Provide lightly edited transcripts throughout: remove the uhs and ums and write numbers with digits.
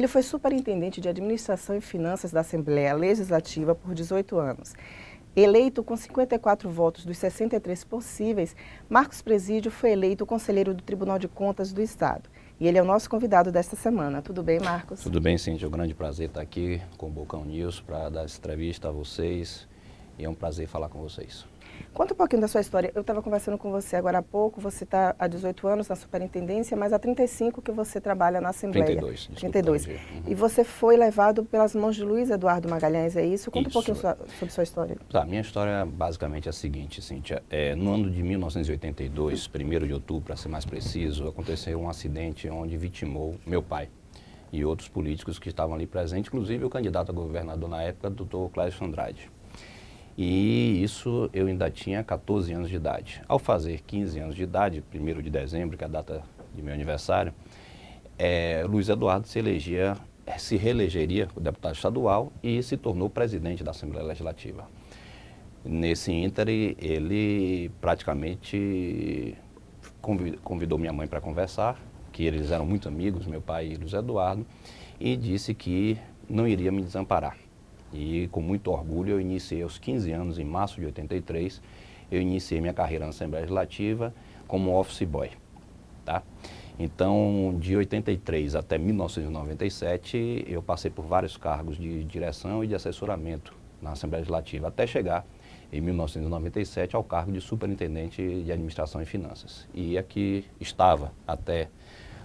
Ele foi superintendente de Administração e Finanças da Assembleia Legislativa por 18 anos. Eleito com 54 votos dos 63 possíveis, Marcos Presídio foi eleito conselheiro do Tribunal de Contas do Estado. E ele é o nosso convidado desta semana. Tudo bem, Marcos? Tudo bem, Cíntia. É um grande prazer estar aqui com o Bocão News para dar essa entrevista a vocês. E é um prazer falar com vocês. Conta um pouquinho da sua história. Eu estava conversando com você agora há pouco. Você está há 18 anos na superintendência, mas há 35 que você trabalha na Assembleia. 32, desculpa. 32. E você foi levado pelas mãos de Luiz Eduardo Magalhães, é isso? Conta um pouquinho sobre sua história. Tá, minha história basicamente é a seguinte, Cíntia. No ano de 1982, 1º de outubro, para ser mais preciso, aconteceu um acidente onde vitimou meu pai e outros políticos que estavam ali presentes, inclusive o candidato a governador na época, Dr. Clécio Andrade. E isso eu ainda tinha 14 anos de idade. Ao fazer 15 anos de idade, 1º de dezembro, que é a data de meu aniversário, Luiz Eduardo se reelegeria o deputado estadual e se tornou presidente da Assembleia Legislativa. Nesse ínterim, ele praticamente convidou minha mãe para conversar, que eles eram muito amigos, meu pai e Luiz Eduardo, e disse que não iria me desamparar. E com muito orgulho eu iniciei aos 15 anos, em março de 83, eu iniciei minha carreira na Assembleia Legislativa como office boy, tá? Então, de 83 até 1997, eu passei por vários cargos de direção e de assessoramento na Assembleia Legislativa, até chegar em 1997 ao cargo de superintendente de Administração e Finanças. E aqui estava até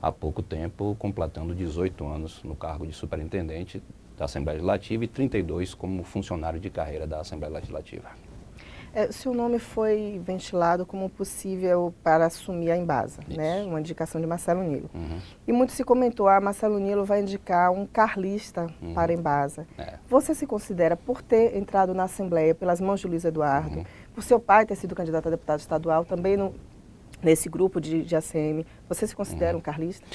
há pouco tempo, completando 18 anos no cargo de superintendente da Assembleia Legislativa e 32 como funcionário de carreira da Assembleia Legislativa. Seu nome foi ventilado como possível para assumir a Embasa, né? Uma indicação de Marcelo Nilo. E muito se comentou, Marcelo Nilo vai indicar um carlista para a Embasa. Você se considera, por ter entrado na Assembleia pelas mãos de Luiz Eduardo, por seu pai ter sido candidato a deputado estadual, também nesse grupo de ACM, você se considera um carlista?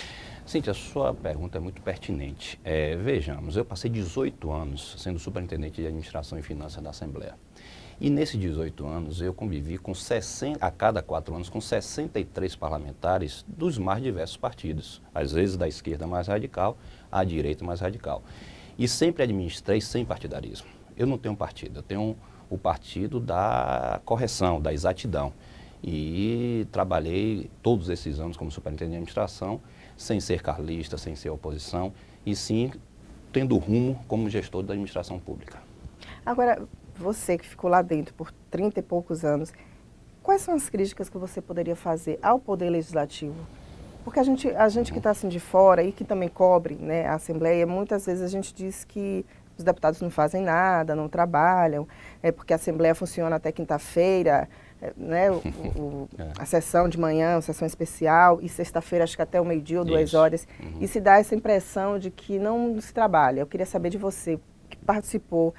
Cíntia, a sua pergunta é muito pertinente. Vejamos, eu passei 18 anos sendo superintendente de Administração e Finanças da Assembleia. E nesses 18 anos eu convivi a cada 4 anos com 63 parlamentares dos mais diversos partidos. Às vezes da esquerda mais radical, à direita mais radical. E sempre administrei sem partidarismo. Eu não tenho um partido, eu tenho o partido da correção, da exatidão. E trabalhei todos esses anos como superintendente de administração, sem ser carlista, sem ser oposição, e sim tendo rumo como gestor da administração pública. Agora, você que ficou lá dentro por 30 e poucos anos, quais são as críticas que você poderia fazer ao Poder Legislativo? Porque a gente que está assim de fora e que também cobre, né, a Assembleia, muitas vezes a gente diz que os deputados não fazem nada, não trabalham, porque a Assembleia funciona até quinta-feira, né, a sessão de manhã, a sessão especial, e sexta-feira acho que até o meio-dia ou 2 horas, e se dá essa impressão de que não se trabalha. Eu queria saber de você, que participou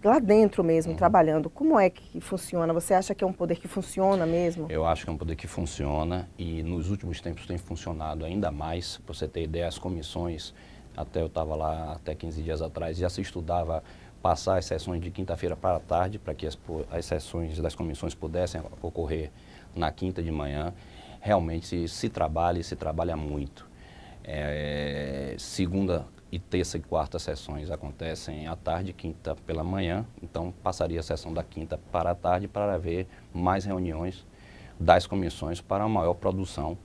lá dentro mesmo, trabalhando, como é que funciona? Você acha que é um poder que funciona mesmo? Eu acho que é um poder que funciona e nos últimos tempos tem funcionado ainda mais. Para você ter ideia, as comissões, até eu estava lá até 15 dias atrás, já se estudava passar as sessões de quinta-feira para a tarde, para que as sessões das comissões pudessem ocorrer na quinta de manhã. Realmente se trabalha muito. Segunda e terça e quarta sessões acontecem à tarde, quinta pela manhã, então passaria a sessão da quinta para a tarde para haver mais reuniões das comissões para a maior produção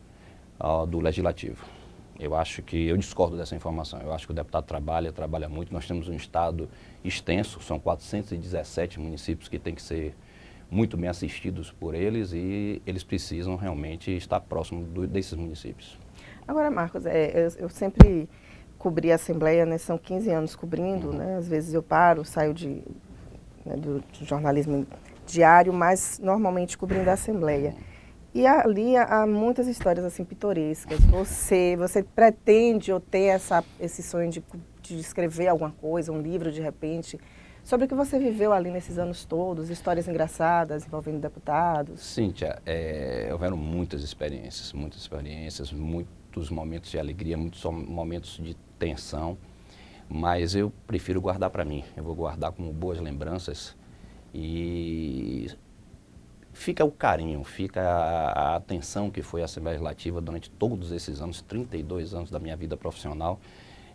do Legislativo. Eu discordo dessa informação, eu acho que o deputado trabalha muito, nós temos um estado extenso, são 417 municípios que têm que ser muito bem assistidos por eles e eles precisam realmente estar próximos desses municípios. Agora, Marcos, eu sempre cobri a Assembleia, né, são 15 anos cobrindo, né, às vezes eu saio do jornalismo diário, mas normalmente cobrindo a Assembleia. E ali há muitas histórias assim pitorescas. Você pretende ou tem esse sonho de escrever alguma coisa, um livro de repente, sobre o que você viveu ali nesses anos todos, histórias engraçadas envolvendo deputados? Cíntia, houveram muitas experiências, muitos momentos de alegria, muitos momentos de tensão, mas eu prefiro guardar para mim. Eu vou guardar como boas lembranças e fica o carinho, fica a atenção que foi a Assembleia Legislativa durante todos esses anos, 32 anos da minha vida profissional.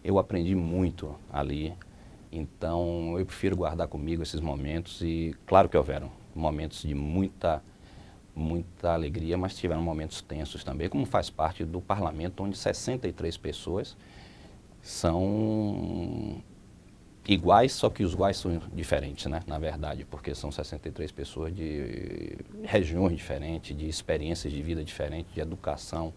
eu aprendi muito ali. Então, eu prefiro guardar comigo esses momentos e, claro que houveram momentos de muita alegria, mas tiveram momentos tensos também, como faz parte do parlamento, onde 63 pessoas são iguais, só que os iguais são diferentes, né, na verdade, porque são 63 pessoas de regiões diferentes, de experiências de vida diferentes, de educação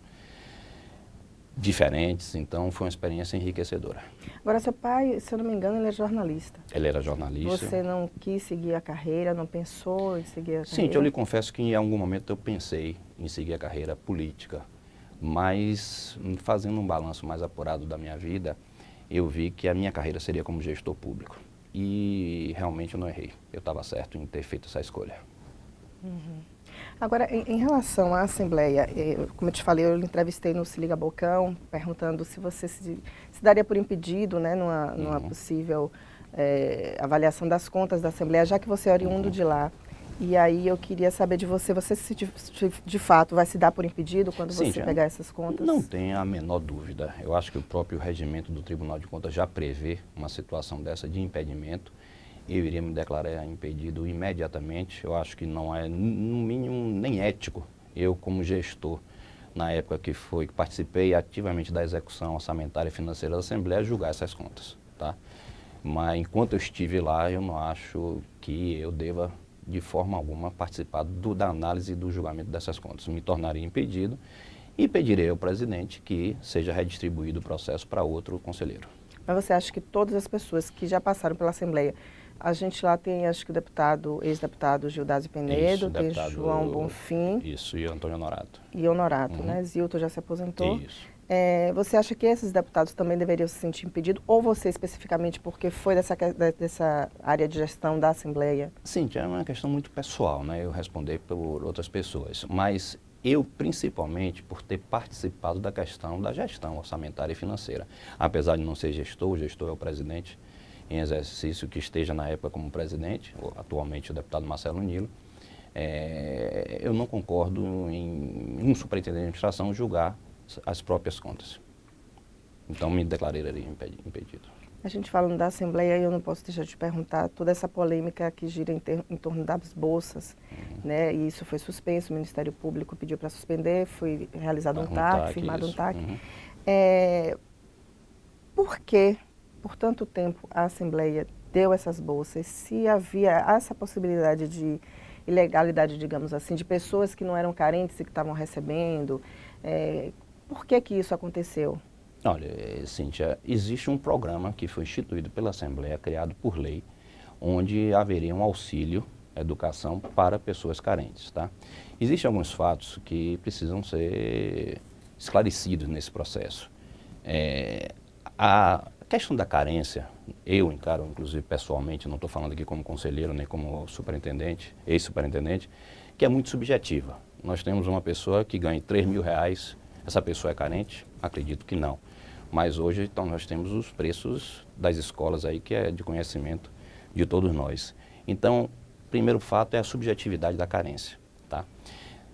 diferentes, então foi uma experiência enriquecedora. Agora, seu pai, se eu não me engano, ele é jornalista. Ele era jornalista. Você não quis seguir a carreira, não pensou em seguir a carreira? Sim, eu lhe confesso que em algum momento eu pensei em seguir a carreira política, mas fazendo um balanço mais apurado da minha vida, eu vi que a minha carreira seria como gestor público. E realmente eu não errei, eu estava certo em ter feito essa escolha. Uhum. Agora, em relação à Assembleia, como eu te falei, eu lhe entrevistei no Se Liga Bocão, perguntando se você se daria por impedido, né, numa possível avaliação das contas da Assembleia, já que você é oriundo de lá. E aí eu queria saber de você se de fato vai se dar por impedido quando você pegar essas contas? Não tenho a menor dúvida. Eu acho que o próprio regimento do Tribunal de Contas já prevê uma situação dessa de impedimento. Eu iria me declarar impedido imediatamente. Eu acho que não é, no mínimo, nem ético. Eu, como gestor, na época que participei ativamente da execução orçamentária e financeira da Assembleia, julgar essas contas, tá? Mas enquanto eu estive lá, eu não acho que eu deva, de forma alguma, participar da análise e do julgamento dessas contas. Me tornaria impedido e pedirei ao presidente que seja redistribuído o processo para outro conselheiro. Mas você acha que todas as pessoas que já passaram pela Assembleia, a gente lá tem, acho que o ex-deputado Gildásio Penedo, tem João Bonfim. Isso, e Antônio Honorato. E Honorato, né? Zilton já se aposentou. Isso. Você acha que esses deputados também deveriam se sentir impedidos? Ou você especificamente porque foi dessa área de gestão da Assembleia? Sim, é uma questão muito pessoal, né? Eu responder por outras pessoas. Mas eu, principalmente, por ter participado da questão da gestão orçamentária e financeira. Apesar de não ser gestor, o gestor é o presidente em exercício que esteja na época como presidente, atualmente o deputado Marcelo Nilo. Eu não concordo em um superintendente de administração julgar as próprias contas. Então, me declararia impedido. A gente falando da Assembleia, eu não posso deixar de perguntar toda essa polêmica que gira em torno das bolsas, né? E isso foi suspenso, o Ministério Público pediu para suspender, foi realizado um TAC, firmado um TAC. Por que, por tanto tempo, a Assembleia deu essas bolsas? Se havia essa possibilidade de ilegalidade, digamos assim, de pessoas que não eram carentes e que estavam recebendo, por que isso aconteceu? Olha, Cíntia, existe um programa que foi instituído pela Assembleia, criado por lei, onde haveria um auxílio educação para pessoas carentes, tá? Existem alguns fatos que precisam ser esclarecidos nesse processo. A questão da carência, eu encaro, inclusive pessoalmente, não estou falando aqui como conselheiro nem como superintendente, ex-superintendente, que é muito subjetiva. Nós temos uma pessoa que ganha R$3.000, essa pessoa é carente? Acredito que não. Mas hoje, então, nós temos os preços das escolas aí, que é de conhecimento de todos nós. Então, primeiro fato é a subjetividade da carência, tá?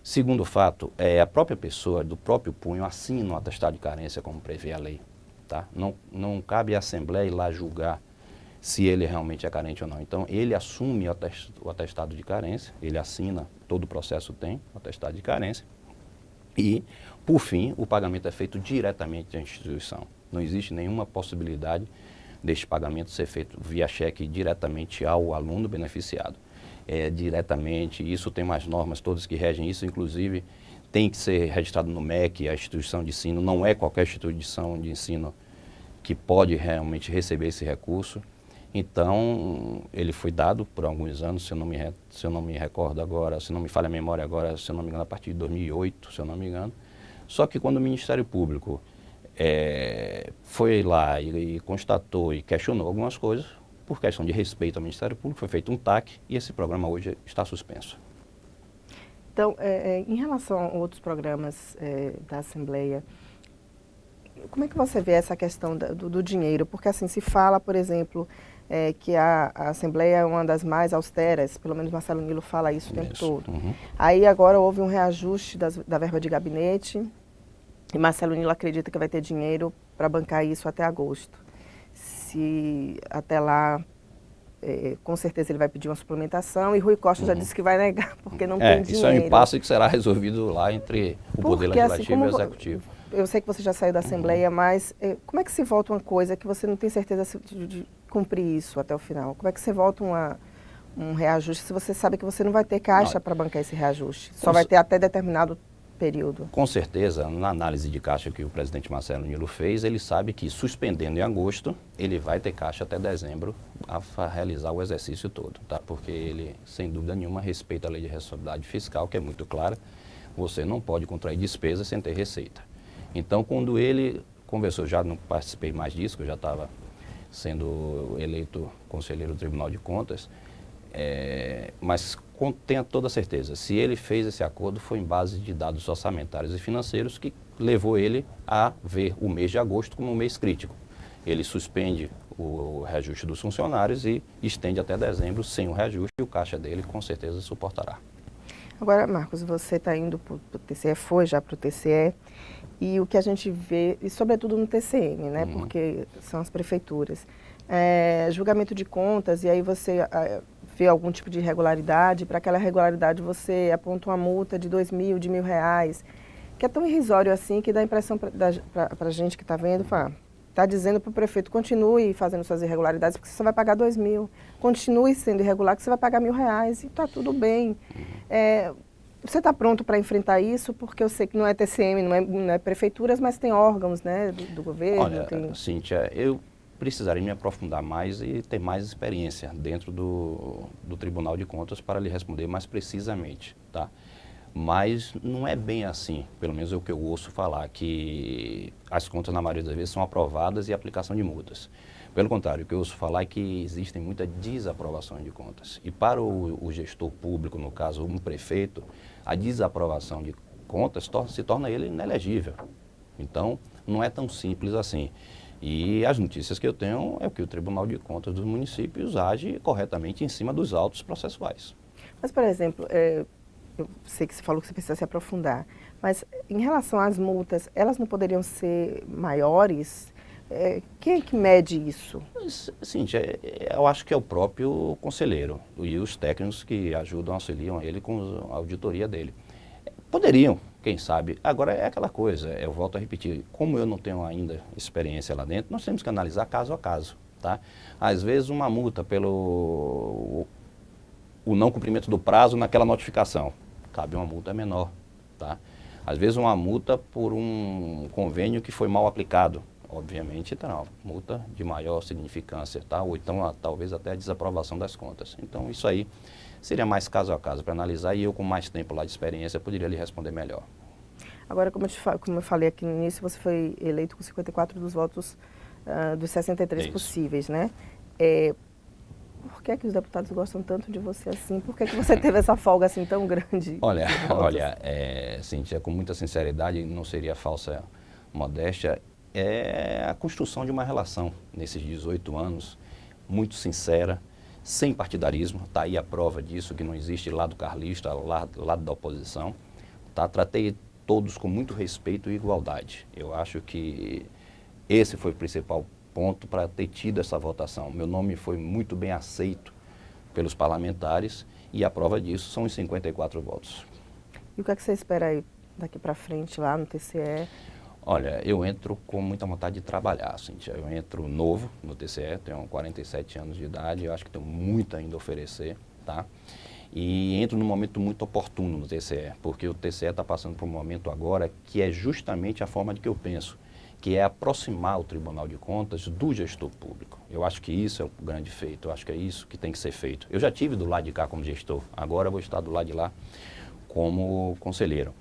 Segundo fato, a própria pessoa, do próprio punho, assina o atestado de carência, como prevê a lei, tá? Não cabe à Assembleia ir lá julgar se ele realmente é carente ou não. Então, ele assume o atestado de carência, ele assina, todo o processo tem o atestado de carência, e, por fim, o pagamento é feito diretamente da instituição. Não existe nenhuma possibilidade deste pagamento ser feito via cheque diretamente ao aluno beneficiado. Diretamente, isso tem mais normas todas que regem isso, inclusive tem que ser registrado no MEC, a instituição de ensino, não é qualquer instituição de ensino que pode realmente receber esse recurso. Então, ele foi dado por alguns anos, se eu não me recordo agora, se não me falha a memória agora, se eu não me engano, a partir de 2008, se eu não me engano. Só que quando o Ministério Público foi lá e constatou e questionou algumas coisas, por questão de respeito ao Ministério Público, foi feito um TAC e esse programa hoje está suspenso. Então, em relação a outros programas da Assembleia, como é que você vê essa questão do dinheiro? Porque assim, se fala, por exemplo, que a Assembleia é uma das mais austeras, pelo menos Marcelo Nilo fala isso o tempo todo. Uhum. Aí agora houve um reajuste da verba de gabinete e Marcelo Nilo acredita que vai ter dinheiro para bancar isso até agosto. Se até lá, com certeza ele vai pedir uma suplementação, e Rui Costa já disse que vai negar, porque não tem dinheiro. Isso é um impasse que será resolvido lá entre o Poder Legislativo e o Executivo. Eu sei que você já saiu da Assembleia, mas como é que se volta uma coisa que você não tem certeza de cumprir isso até o final? Como é que você volta um reajuste se você sabe que você não vai ter caixa para bancar esse reajuste? Só vai ter até determinado período. Com certeza, na análise de caixa que o presidente Marcelo Nilo fez, ele sabe que suspendendo em agosto, ele vai ter caixa até dezembro a realizar o exercício todo, tá? Porque ele, sem dúvida nenhuma, respeita a lei de responsabilidade fiscal, que é muito clara. Você não pode contrair despesa sem ter receita. Então, quando ele conversou, já não participei mais disso, que eu já estava sendo eleito conselheiro do Tribunal de Contas, mas tenha toda a certeza, se ele fez esse acordo foi em base de dados orçamentários e financeiros que levou ele a ver o mês de agosto como um mês crítico. Ele suspende o reajuste dos funcionários e estende até dezembro sem o reajuste, e o caixa dele com certeza suportará. Agora, Marcos, você está indo para o TCE, foi já para o TCE, e o que a gente vê, e sobretudo no TCM, né, porque são as prefeituras, julgamento de contas, e aí você vê algum tipo de irregularidade, para aquela irregularidade você aponta uma multa de R$2.000, de R$1.000, que é tão irrisório assim que dá a impressão para a gente que está vendo, está dizendo para o prefeito, continue fazendo suas irregularidades, porque você só vai pagar R$2.000. Continue sendo irregular, que você vai pagar R$1.000 e está tudo bem. Você está pronto para enfrentar isso? Porque eu sei que não é TCM, não é prefeituras, mas tem órgãos, né, do governo. Olha, Cíntia, eu precisaria me aprofundar mais e ter mais experiência dentro do Tribunal de Contas para lhe responder mais precisamente, tá? Mas não é bem assim, pelo menos é o que eu ouço falar, que as contas na maioria das vezes são aprovadas e aplicação de multas. Pelo contrário, o que eu ouço falar é que existem muitas desaprovações de contas. E para o gestor público, no caso um prefeito, a desaprovação de contas se torna ele inelegível. Então, não é tão simples assim. E as notícias que eu tenho é que o Tribunal de Contas dos municípios age corretamente em cima dos autos processuais. Mas, por exemplo, eu sei que você falou que você precisa se aprofundar, mas em relação às multas, elas não poderiam ser maiores? Quem é que mede isso? Sim, eu acho que é o próprio conselheiro e os técnicos que ajudam, auxiliam ele com a auditoria dele. Poderiam, quem sabe. Agora é aquela coisa, eu volto a repetir, como eu não tenho ainda experiência lá dentro, nós temos que analisar caso a caso, tá? Às vezes uma multa pelo o não cumprimento do prazo naquela notificação, cabe uma multa menor, tá? Às vezes uma multa por um convênio que foi mal aplicado, obviamente terá uma multa de maior significância, tá? Ou então talvez até a desaprovação das contas. Então isso aí seria mais caso a caso para analisar, e eu com mais tempo lá de experiência poderia lhe responder melhor. Agora, como eu falei aqui no início, você foi eleito com 54 dos votos dos 63 possíveis, né? Por que os deputados gostam tanto de você assim? Por que você teve essa folga assim tão grande? Olha, Cíntia, com muita sinceridade, não seria falsa modéstia, é a construção de uma relação nesses 18 anos, muito sincera, sem partidarismo. Está aí a prova disso, que não existe lado carlista, lado da oposição. Tá? Tratei todos com muito respeito e igualdade. Eu acho que esse foi o principal ponto para ter tido essa votação. Meu nome foi muito bem aceito pelos parlamentares e a prova disso são os 54 votos. E o que é que você espera aí daqui para frente lá no TCE? Olha, eu entro com muita vontade de trabalhar, Cíntia. Eu entro novo no TCE, tenho 47 anos de idade, eu acho que tenho muito ainda a oferecer, tá? E entro num momento muito oportuno no TCE, porque o TCE está passando por um momento agora que é justamente a forma de que eu penso, que é aproximar o Tribunal de Contas do gestor público. Eu acho que isso é o grande feito, eu acho que é isso que tem que ser feito. Eu já tive do lado de cá como gestor, agora eu vou estar do lado de lá como conselheiro.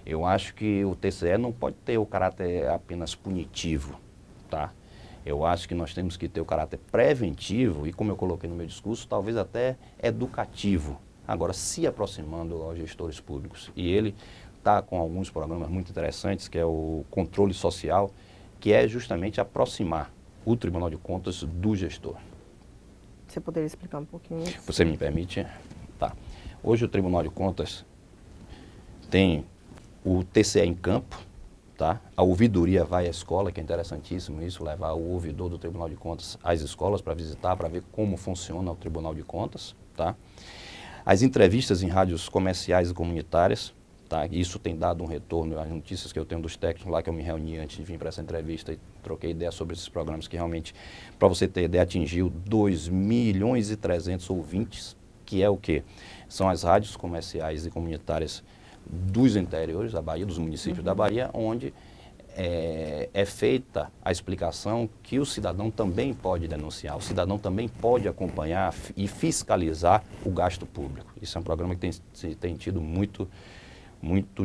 Eu acho que o TCE não pode ter o caráter apenas punitivo, tá? Eu acho que nós temos que ter o caráter preventivo e, como eu coloquei no meu discurso, talvez até educativo. Agora, se aproximando aos gestores públicos. E ele está com alguns programas muito interessantes, que é o controle social, que é justamente aproximar o Tribunal de Contas do gestor. Você poderia explicar um pouquinho isso? Você me permite? Tá. Hoje o Tribunal de Contas tem o TCE em campo, tá? A ouvidoria vai à escola, que é interessantíssimo isso, levar o ouvidor do Tribunal de Contas às escolas para visitar, para ver como funciona o Tribunal de Contas, tá? As entrevistas em rádios comerciais e comunitárias, tá? Isso tem dado um retorno, as notícias que eu tenho dos técnicos lá, que eu me reuni antes de vir para essa entrevista e troquei ideia sobre esses programas que realmente, para você ter ideia, atingiu 2.300.000 ouvintes, que é o quê? São as rádios comerciais e comunitárias dos interiores da Bahia, dos municípios da Bahia, onde é feita a explicação que o cidadão também pode denunciar, o cidadão também pode acompanhar e fiscalizar o gasto público. Isso é um programa que tem tido muito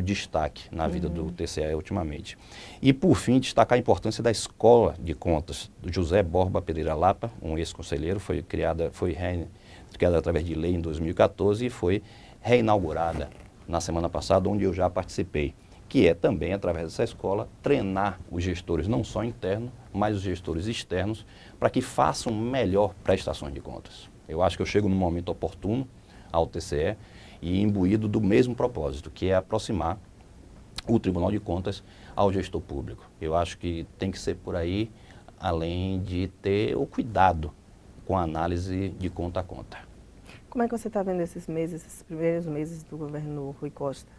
destaque na vida do TCE ultimamente. E, por fim, destacar a importância da Escola de Contas do José Borba Pereira Lapa, um ex-conselheiro, foi criada através de lei em 2014 e foi reinaugurada na semana passada, onde eu já participei, que é também, através dessa escola, treinar os gestores, não só internos, mas os gestores externos, para que façam melhor prestações de contas. Eu acho que eu chego num momento oportuno ao TCE e imbuído do mesmo propósito, que é aproximar o Tribunal de Contas ao gestor público. Eu acho que tem que ser por aí, além de ter o cuidado com a análise de conta a conta. Como é que você está vendo esses primeiros meses do governo Rui Costa?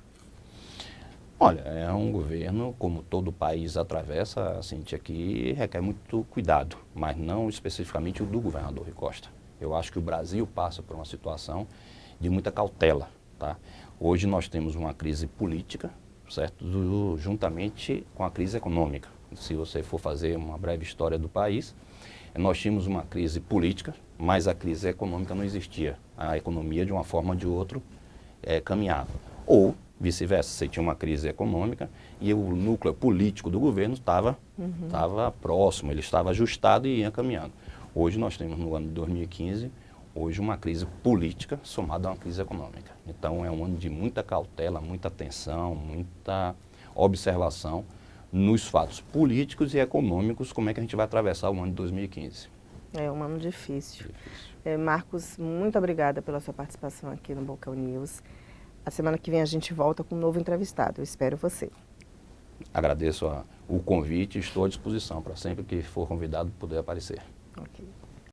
Olha, é um governo, como todo país atravessa, Cíntia, que requer muito cuidado, mas não especificamente o do governador Rui Costa. Eu acho que o Brasil passa por uma situação de muita cautela, tá? Hoje nós temos uma crise política, certo? Juntamente com a crise econômica. Se você for fazer uma breve história do país, nós tínhamos uma crise política, mas a crise econômica não existia. A economia, de uma forma ou de outra, caminhava. Ou vice-versa, você tinha uma crise econômica e o núcleo político do governo estava próximo, ele estava ajustado e ia caminhando. Hoje nós temos, no ano de 2015, uma crise política somada a uma crise econômica. Então é um ano de muita cautela, muita atenção, muita observação nos fatos políticos e econômicos, como é que a gente vai atravessar o ano de 2015. É um ano difícil. Marcos, muito obrigada pela sua participação aqui no Balcão News. A semana que vem a gente volta com um novo entrevistado. Eu espero você. Agradeço o convite e estou à disposição para sempre que for convidado poder aparecer. Ok.